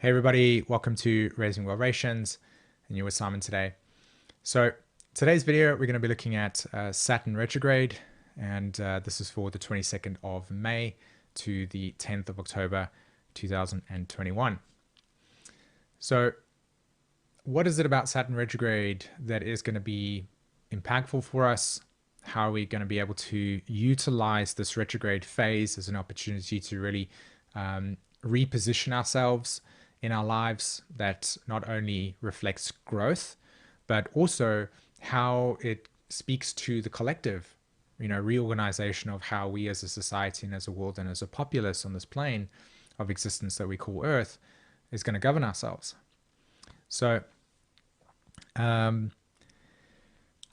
Hey everybody, welcome to Raising Vibrations, and you're with Simon today. So today's video, we're going to be looking at Saturn Retrograde, and this is for the 22nd of May to the 10th of October 2021. So what is it about Saturn Retrograde that is going to be impactful for us? How are we going to be able to utilize this retrograde phase as an opportunity to really reposition ourselves in our lives that not only reflects growth, but also how it speaks to the collective, reorganization of how we as a society and as a world and as a populace on this plane of existence that we call Earth is going to govern ourselves. So I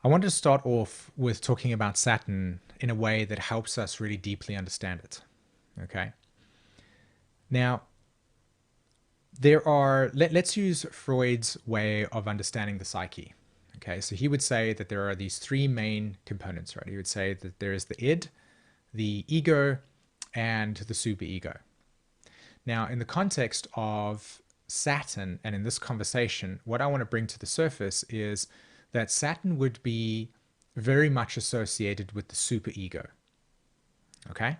wanted to start off with talking about Saturn in a way that helps us really deeply understand it. Okay. Now, let's use Freud's way of understanding the psyche. Okay, so he would say that there are these three main components, right? He would say that there is the id, the ego, and the superego. Now, in the context of Saturn, and in this conversation, what I want to bring to the surface is that Saturn would be very much associated with the superego. Okay?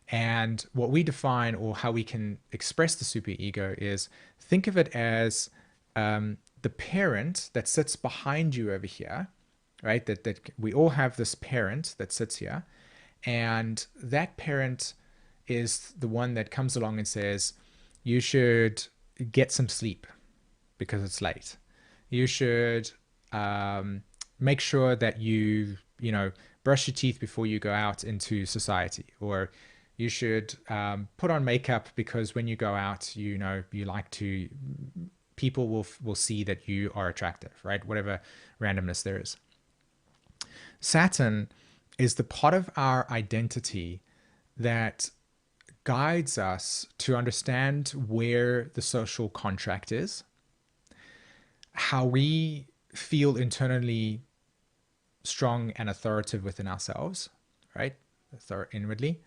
And what we define, or how we can express the superego, is think of it as the parent that sits behind you over here, right? That we all have this parent that sits here, and that parent is the one that comes along and says, you should get some sleep because it's late. You should make sure that you brush your teeth before you go out into society, or you should put on makeup because when you go out, you like to, people will see that you are attractive, right? Whatever randomness there is. Saturn is the part of our identity that guides us to understand where the social contract is, how we feel internally strong and authoritative within ourselves, right? Inwardly.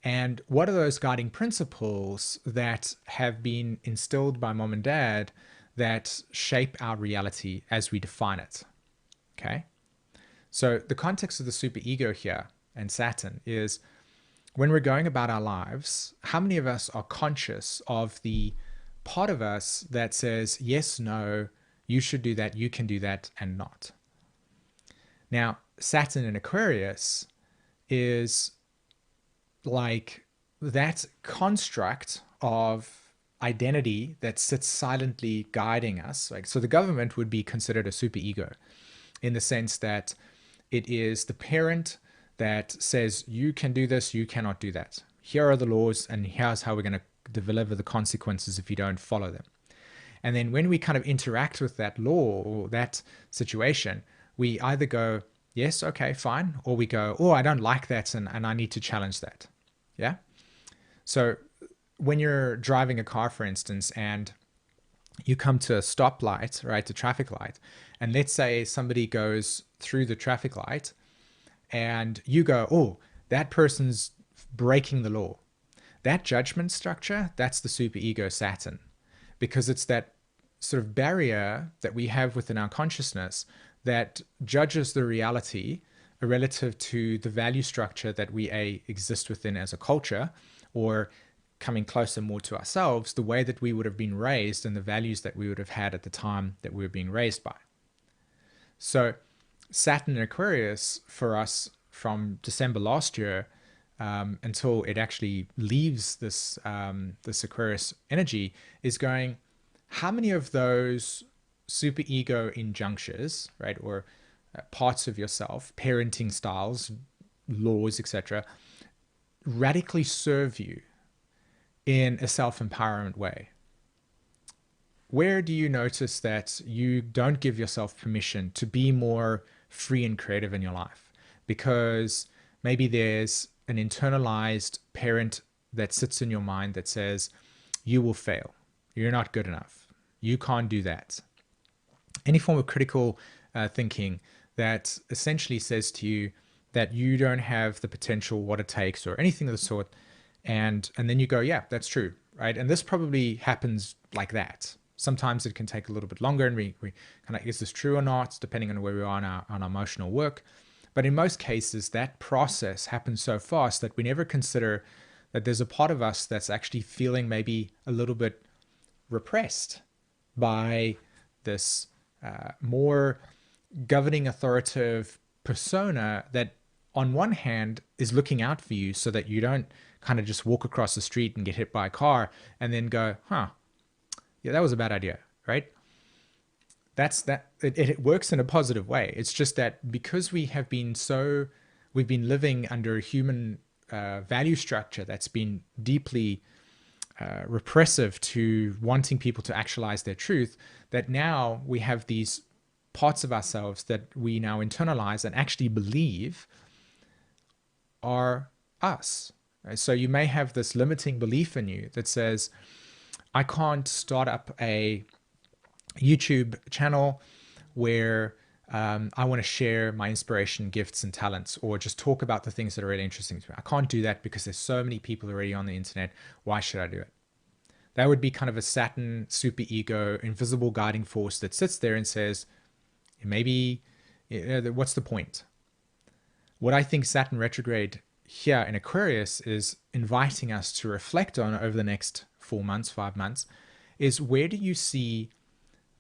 And what are those guiding principles that have been instilled by mom and dad that shape our reality as we define it? Okay. So the context of the superego here and Saturn is when we're going about our lives, how many of us are conscious of the part of us that says, yes, no, you should do that, you can do that, and not? Now, Saturn in Aquarius is like that construct of identity that sits silently guiding us. Like, so the government would be considered a superego in the sense that it is the parent that says, you can do this, you cannot do that. Here are the laws, and here's how we're going to deliver the consequences if you don't follow them. And then when we kind of interact with that law or that situation, we either go, yes, okay, fine, or we go, oh, I don't like that, and I need to challenge that. Yeah. So when you're driving a car, for instance, and you come to a stoplight, right, a traffic light, and let's say somebody goes through the traffic light and you go, oh, that person's breaking the law. That judgment structure, that's the superego Saturn, because it's that sort of barrier that we have within our consciousness that judges the reality relative to the value structure that we exist within as a culture, or coming closer more to ourselves, the way that we would have been raised and the values that we would have had at the time that we were being raised by. So Saturn in Aquarius for us from December last year until it actually leaves this Aquarius energy is going, how many of those superego injunctions, right, or parts of yourself, parenting styles, laws, etc., radically serve you in a self-empowerment way? Where do you notice that you don't give yourself permission to be more free and creative in your life? Because maybe there's an internalized parent that sits in your mind that says, you will fail, you're not good enough, you can't do that. Any form of critical thinking that essentially says to you that you don't have the potential, what it takes, or anything of the sort. And then you go, yeah, that's true. right? And this probably happens like that. Sometimes it can take a little bit longer, and we kind of, is this true or not, depending on where we are on our emotional work. But in most cases, that process happens so fast that we never consider that there's a part of us that's actually feeling maybe a little bit repressed by this more governing authoritative persona that on one hand is looking out for you so that you don't kind of just walk across the street and get hit by a car and then go, huh, yeah, that was a bad idea, right? That's that. It works in a positive way. It's just that because we've been living under a human value structure that's been deeply repressive to wanting people to actualize their truth, that now we have these parts of ourselves that we now internalize and actually believe are us. Right? So you may have this limiting belief in you that says, I can't start up a YouTube channel where I want to share my inspiration, gifts, and talents, or just talk about the things that are really interesting to me. I can't do that because there's so many people already on the internet. Why should I do it? That would be kind of a Saturn super ego, invisible guiding force that sits there and says, maybe, what's the point? What I think Saturn retrograde here in Aquarius is inviting us to reflect on over the next 4 months, 5 months, is where do you see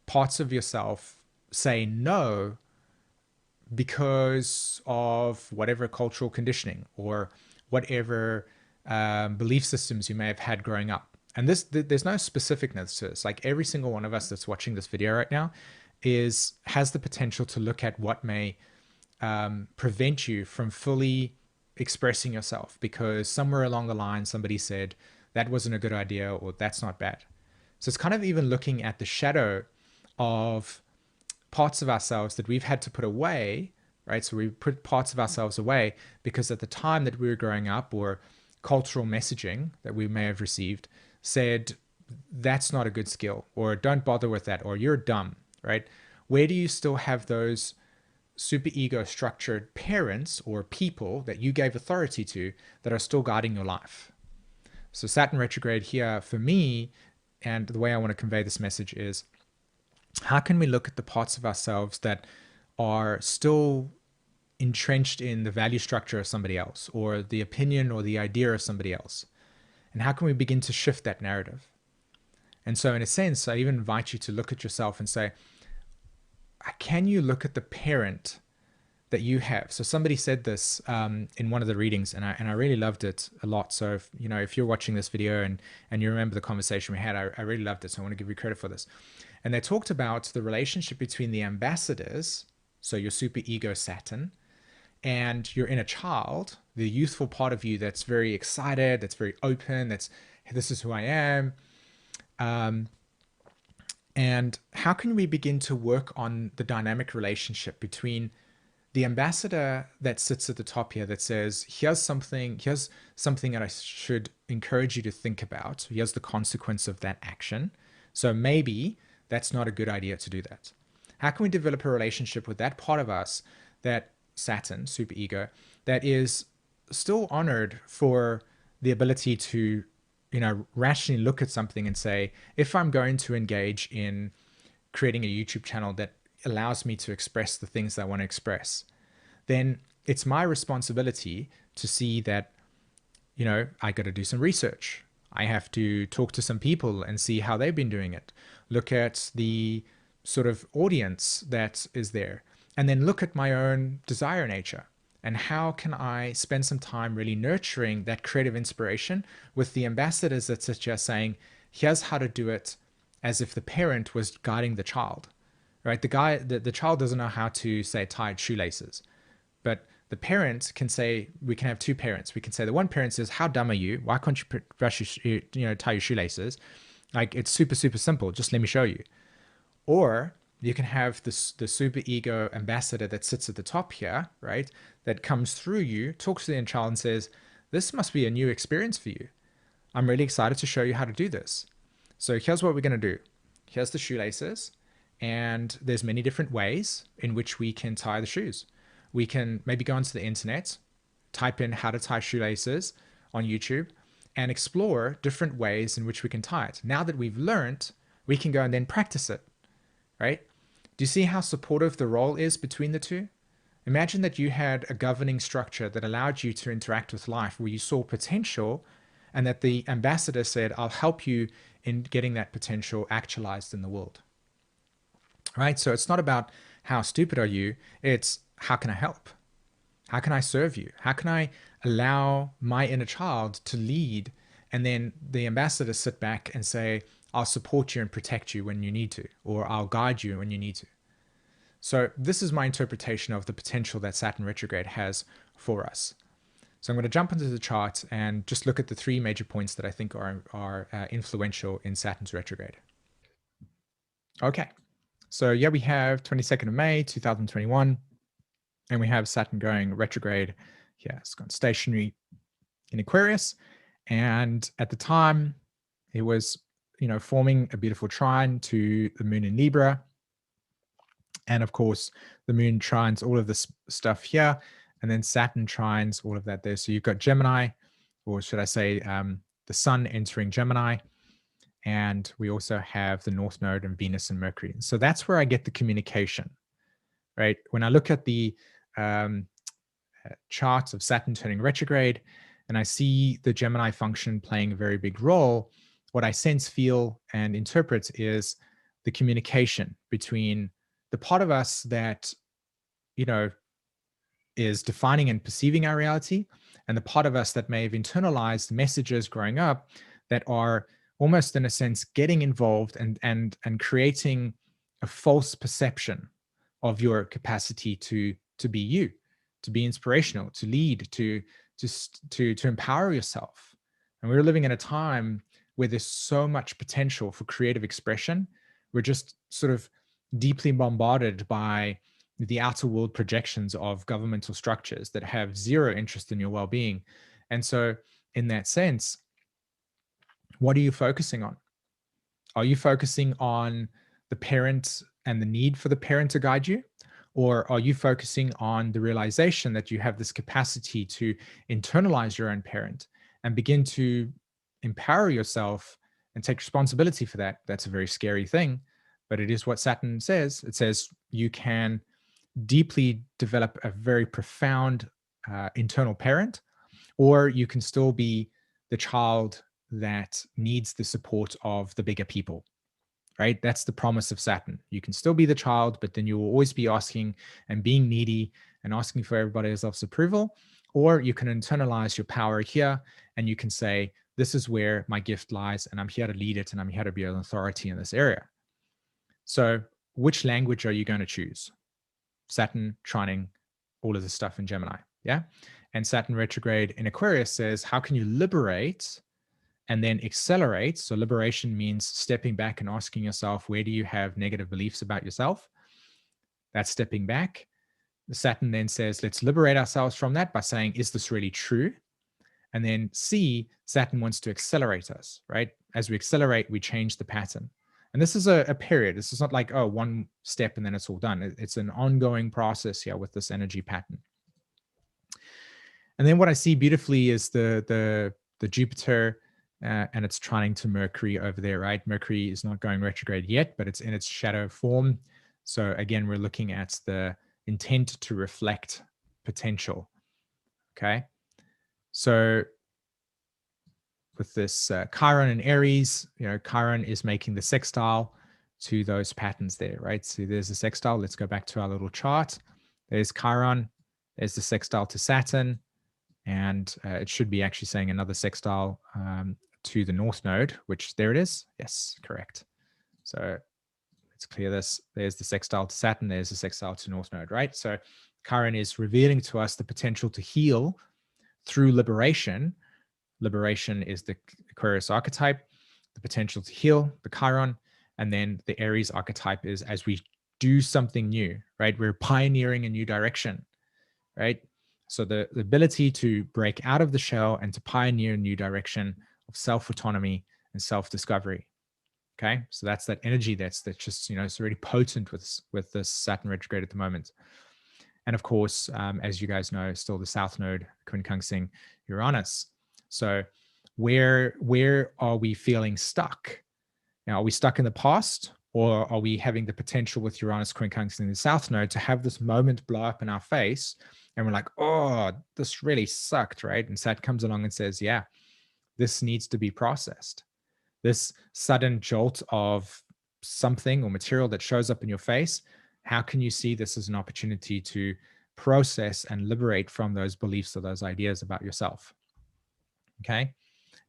parts of yourself say no because of whatever cultural conditioning or whatever belief systems you may have had growing up. And there's no specificness to this. Like every single one of us that's watching this video right now has the potential to look at what may prevent you from fully expressing yourself because somewhere along the line somebody said that wasn't a good idea or that's not bad. So it's kind of even looking at the shadow of parts of ourselves that we've had to put away, right? So we put parts of ourselves away because at the time that we were growing up, or cultural messaging that we may have received said, that's not a good skill, or don't bother with that, or you're dumb, right? Where do you still have those super ego structured parents or people that you gave authority to that are still guiding your life? So Saturn retrograde here for me, and the way I want to convey this message is, how can we look at the parts of ourselves that are still entrenched in the value structure of somebody else or the opinion or the idea of somebody else? And how can we begin to shift that narrative? And so in a sense, I even invite you to look at yourself and say, can you look at the parent that you have? So somebody said this in one of the readings, and I really loved it a lot. So if you're watching this video and you remember the conversation we had, I really loved it. So I want to give you credit for this. And they talked about the relationship between the ambassadors, so your super ego Saturn, and your inner child, the youthful part of you that's very excited, that's very open, that's, hey, this is who I am. And how can we begin to work on the dynamic relationship between the ambassador that sits at the top here that says, here's something that I should encourage you to think about. Here's the consequence of that action. So maybe that's not a good idea to do that. How can we develop a relationship with that part of us, that Saturn, super ego, that is still honored for the ability to, rationally look at something and say, if I'm going to engage in creating a YouTube channel that allows me to express the things that I want to express, then it's my responsibility to see that, I got to do some research. I have to talk to some people and see how they've been doing it. Look at the sort of audience that is there, and then look at my own desire nature. And how can I spend some time really nurturing that creative inspiration with the ambassadors that sit here saying, here's how to do it, as if the parent was guiding the child, right? The child doesn't know how to, say, tie shoelaces, but the parent can say, we can have two parents. We can say the one parent says, how dumb are you? Why can't you tie your shoelaces? Like, it's super, super simple. Just let me show you. Or you can have the super ego ambassador that sits at the top here, right? That comes through you, talks to the inner child and says, this must be a new experience for you. I'm really excited to show you how to do this. So here's what we're going to do. Here's the shoelaces. And there's many different ways in which we can tie the shoes. We can maybe go onto the internet, type in how to tie shoelaces on YouTube, and explore different ways in which we can tie it. Now that we've learned, we can go and then practice it, right? Do you see how supportive the role is between the two? Imagine that you had a governing structure that allowed you to interact with life where you saw potential, and that the ambassador said, I'll help you in getting that potential actualized in the world, right? So it's not about how stupid are you, it's how can I help? How can I serve you? How can I allow my inner child to lead? And then the ambassador sit back and say, I'll support you and protect you when you need to, or I'll guide you when you need to. So this is my interpretation of the potential that Saturn retrograde has for us. So I'm going to jump into the chart and just look at the three major points that I think are influential in Saturn's retrograde. Okay, so yeah, we have 22nd of May, 2021, and we have Saturn going retrograde. Yeah, it's gone stationary in Aquarius. And at the time, it was, forming a beautiful trine to the moon in Libra. And of course, the moon trines all of this stuff here, and then Saturn trines all of that there. So you've got Gemini, or should I say, the sun entering Gemini. And we also have the North Node and Venus and Mercury. So that's where I get the communication, right? When I look at the charts of Saturn turning retrograde, and I see the Gemini function playing a very big role, what I sense, feel, and interpret is the communication between the part of us that, is defining and perceiving our reality, and the part of us that may have internalized messages growing up that are almost, in a sense, getting involved and creating a false perception of your capacity to be you, to be inspirational, to lead, to empower yourself. And we're living in a time where there's so much potential for creative expression. We're just sort of deeply bombarded by the outer world projections of governmental structures that have zero interest in your well-being. And so in that sense, what are you focusing on? Are you focusing on the parent and the need for the parent to guide you? Or are you focusing on the realization that you have this capacity to internalize your own parent and begin to empower yourself and take responsibility for that? That's a very scary thing, but it is what Saturn says. It says you can deeply develop a very profound internal parent, or you can still be the child that needs the support of the bigger people, right? That's the promise of Saturn. You can still be the child, but then you will always be asking and being needy and asking for everybody else's approval. Or you can internalize your power here and you can say, this is where my gift lies and I'm here to lead it and I'm here to be an authority in this area. So which language are you going to choose? Saturn trining all of this stuff in Gemini, yeah? And Saturn retrograde in Aquarius says, how can you liberate and then accelerate? So liberation means stepping back and asking yourself, where do you have negative beliefs about yourself? That's stepping back. The Saturn then says, let's liberate ourselves from that by saying, is this really true? And then C, Saturn wants to accelerate us, right? As we accelerate, we change the pattern. And this is a period. This is not like, oh, one step and then it's all done. It's an ongoing process here with this energy pattern. And then what I see beautifully is the Jupiter, and it's trining to Mercury over there, right? Mercury is not going retrograde yet, but it's in its shadow form. So again, we're looking at the intent to reflect potential, okay? So with this Chiron and Aries, Chiron is making the sextile to those patterns there, right? So there's the sextile. Let's go back to our little chart. There's Chiron. There's the sextile to Saturn. And it should be actually saying another sextile to the North Node, which there it is. Yes, correct. So let's clear this. There's the sextile to Saturn. There's the sextile to North Node, right? So Chiron is revealing to us the potential to heal through liberation. Liberation is the Aquarius archetype, the potential to heal, the Chiron. And then the Aries archetype is as we do something new, right? We're pioneering a new direction, right? So the ability to break out of the shell and to pioneer a new direction of self-autonomy and self-discovery. Okay, so that's that energy that's just, it's really potent with this Saturn retrograde at the moment. And of course, as you guys know, still the South Node, Quincunxing Uranus. So Where are we feeling stuck? Now, are we stuck in the past, or are we having the potential with Uranus quincunx in the South Node to have this moment blow up in our face, and we're like, oh, this really sucked, right? And Sat comes along and says, yeah, this needs to be processed. This sudden jolt of something or material that shows up in your face, how can you see this as an opportunity to process and liberate from those beliefs or those ideas about yourself? Okay.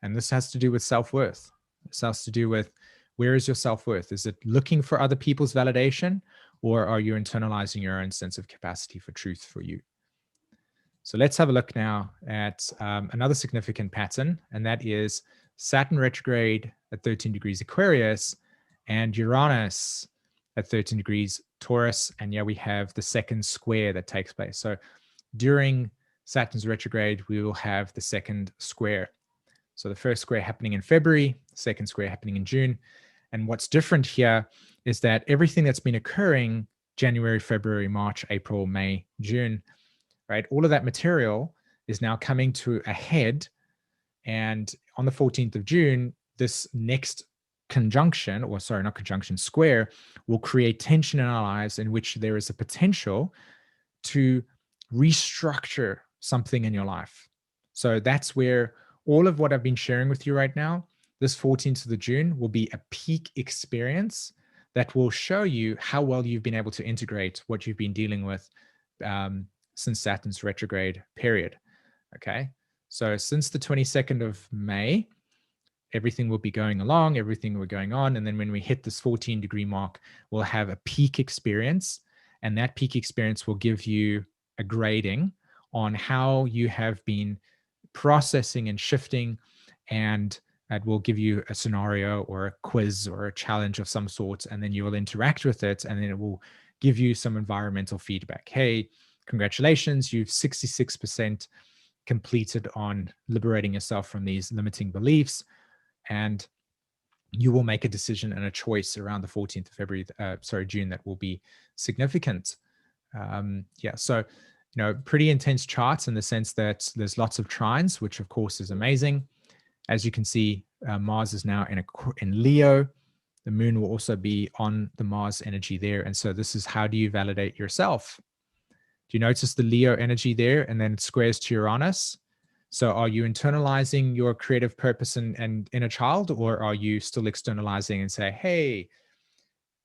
And this has to do with self-worth. This has to do with, where is your self-worth? Is it looking for other people's validation, or are you internalizing your own sense of capacity for truth for you? So let's have a look now at another significant pattern, and that is Saturn retrograde at 13 degrees Aquarius and Uranus at 13 degrees Taurus. And yeah, we have the second square that takes place. So during Saturn's retrograde, we will have the second square. So the first square happening in February, second square happening in June. And what's different here is that everything that's been occurring January, February, March, April, May, June, right? All of that material is now coming to a head. And on the 14th of June, this next conjunction, or sorry, not conjunction, square, will create tension in our lives in which there is a potential to restructure something in your life. So that's where all of what I've been sharing with you right now, this 14th of June, will be a peak experience that will show you how well you've been able to integrate what you've been dealing with since Saturn's retrograde period. Okay. So since the 22nd of May, everything will be going along, everything will be going on. And then when we hit this 14-degree mark, we'll have a peak experience. And that peak experience will give you a grading on how you have been processing and shifting. And it will give you a scenario or a quiz or a challenge of some sort. And then you will interact with it. And then it will give you some environmental feedback. Hey, congratulations, you've 66% completed on liberating yourself from these limiting beliefs. And you will make a decision and a choice around the 14th of June, that will be significant. Yeah, so, pretty intense charts in the sense that there's lots of trines, which of course is amazing. As you can see, Mars is now in Leo. The moon will also be on the Mars energy there. And so this is, how do you validate yourself? Do you notice the Leo energy there, and then it squares to Uranus? So are you internalizing your creative purpose and inner child, or are you still externalizing and say, hey,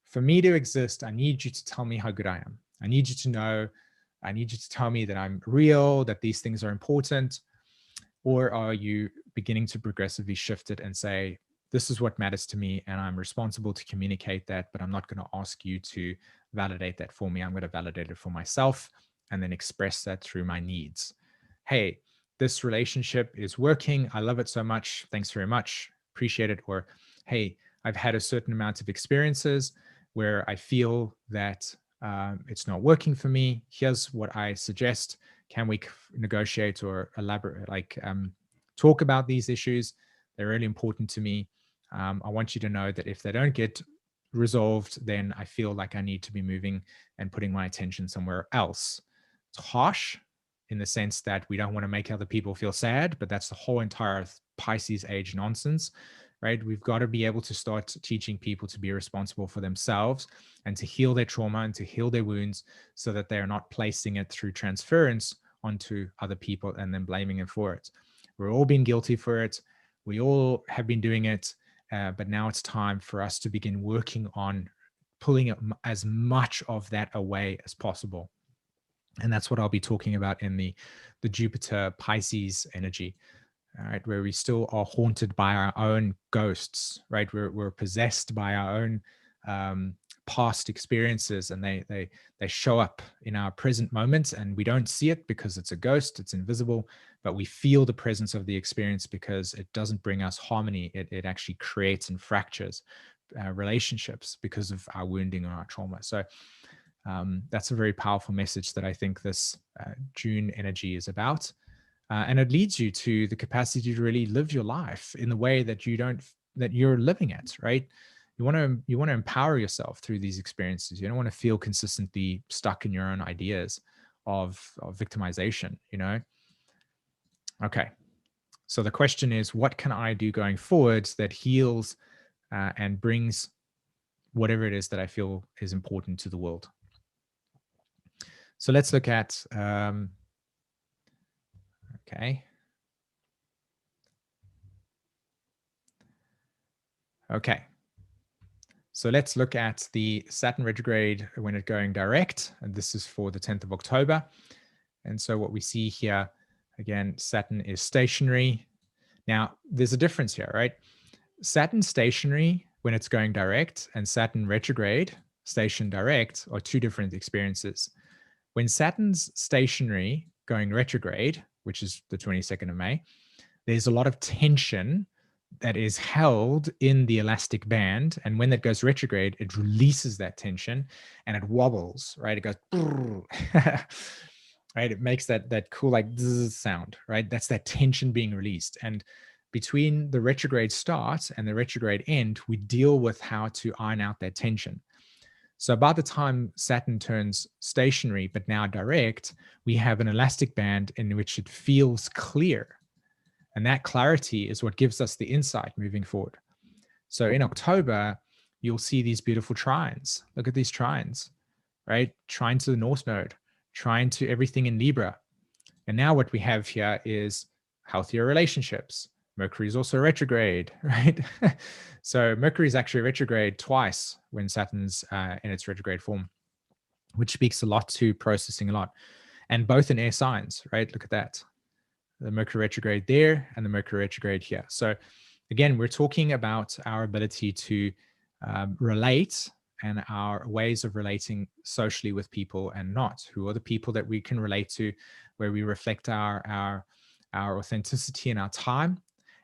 for me to exist, I need you to tell me how good I am. I need you to know, I need you to tell me that I'm real, that these things are important. Or are you beginning to progressively shift it and say, this is what matters to me, and I'm responsible to communicate that, but I'm not going to ask you to validate that for me. I'm going to validate it for myself and then express that through my needs. Hey, this relationship is working. I love it so much. Thanks very much. Appreciate it. Or, hey, I've had a certain amount of experiences where I feel that it's not working for me. Here's what I suggest. Can we negotiate or elaborate, talk about these issues? They're really important to me. I want you to know that if they don't get resolved, then I feel like I need to be moving and putting my attention somewhere else. It's harsh in the sense that we don't want to make other people feel sad, but that's the whole entire Pisces age nonsense, right? We've got to be able to start teaching people to be responsible for themselves and to heal their trauma and to heal their wounds, so that they are not placing it through transference onto other people and then blaming them for it. We're all being guilty for it. We all have been doing it, but now it's time for us to begin working on pulling as much of that away as possible. And that's what I'll be talking about in the Jupiter Pisces energy, right? Where we still are haunted by our own ghosts, right? We're possessed by our own past experiences, and they show up in our present moments, and we don't see it because it's a ghost, it's invisible, but we feel the presence of the experience because it doesn't bring us harmony. It actually creates and fractures relationships because of our wounding or our trauma. So that's a very powerful message that I think this June energy is about. And it leads you to the capacity to really live your life in the way that you're living it, right? You want to empower yourself through these experiences. You don't want to feel consistently stuck in your own ideas of victimization, Okay. So the question is, what can I do going forwards that heals and brings whatever it is that I feel is important to the world? So let's look at, okay. Okay. So let's look at the Saturn retrograde when it's going direct. And this is for the 10th of October. And so what we see here, again, Saturn is stationary. Now, there's a difference here, right? Saturn stationary when it's going direct and Saturn retrograde, station direct, are two different experiences. When Saturn's stationary going retrograde, which is the 22nd of May, there's a lot of tension that is held in the elastic band. And when that goes retrograde, it releases that tension and it wobbles, right? It goes, right? It makes that cool like zzz sound, right? That's that tension being released. And between the retrograde start and the retrograde end, we deal with how to iron out that tension. So by the time Saturn turns stationary, but now direct, we have an elastic band in which it feels clear. And that clarity is what gives us the insight moving forward. So in October, you'll see these beautiful trines. Look at these trines, right? Trine to the North Node, trine to everything in Libra. And now what we have here is healthier relationships. Mercury is also retrograde, right? So Mercury is actually retrograde twice when Saturn's in its retrograde form, which speaks a lot to processing a lot. And both in air signs, right? Look at that. The Mercury retrograde there and the Mercury retrograde here. So again, we're talking about our ability to relate and our ways of relating socially with people and not. Who are the people that we can relate to, where we reflect our authenticity and our time,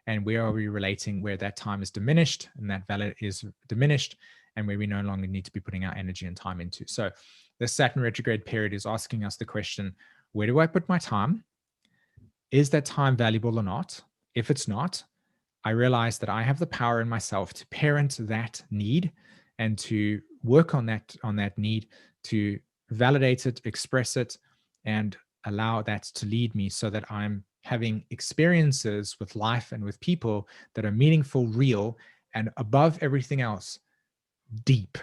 and where are we relating where that time is diminished and that value is diminished, and where we no longer need to be putting our energy and time into. So the Saturn retrograde period is asking us the question, where do I put my time? Is that time valuable or not? If it's not, I realize that I have the power in myself to parent that need and to work on that need, to validate it, express it, and allow that to lead me so that I'm having experiences with life and with people that are meaningful, real, and above everything else, deep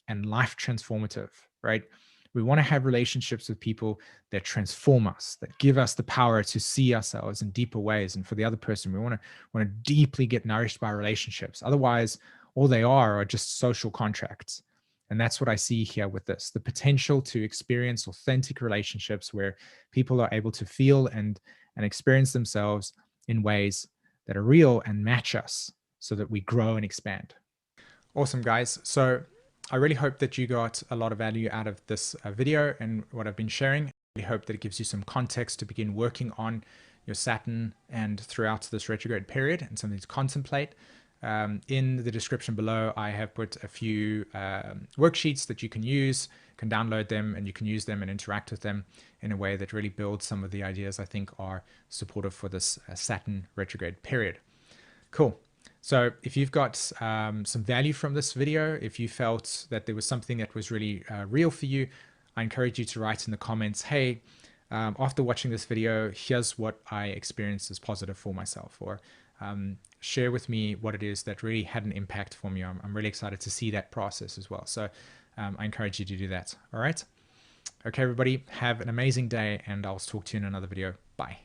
and life transformative, right? We want to have relationships with people that transform us, that give us the power to see ourselves in deeper ways. And for the other person, we want to deeply get nourished by relationships. Otherwise, all they are just social contracts. And that's what I see here with this, the potential to experience authentic relationships where people are able to feel and experience themselves in ways that are real and match us so that we grow and expand. Awesome, guys. So I really hope that you got a lot of value out of this video and what I've been sharing. I really hope that it gives you some context to begin working on your Saturn and throughout this retrograde period and something to contemplate. In the description below, I have put a few worksheets that you can use, can download them, and you can use them and interact with them in a way that really builds some of the ideas I think are supportive for this Saturn retrograde period. Cool. So if you've got some value from this video, if you felt that there was something that was really real for you, I encourage you to write in the comments, hey, after watching this video, here's what I experienced as positive for myself, or share with me what it is that really had an impact for me. I'm really excited to see that process as well. So I encourage you to do that. All right. Okay, everybody, have an amazing day, and I'll talk to you in another video. Bye.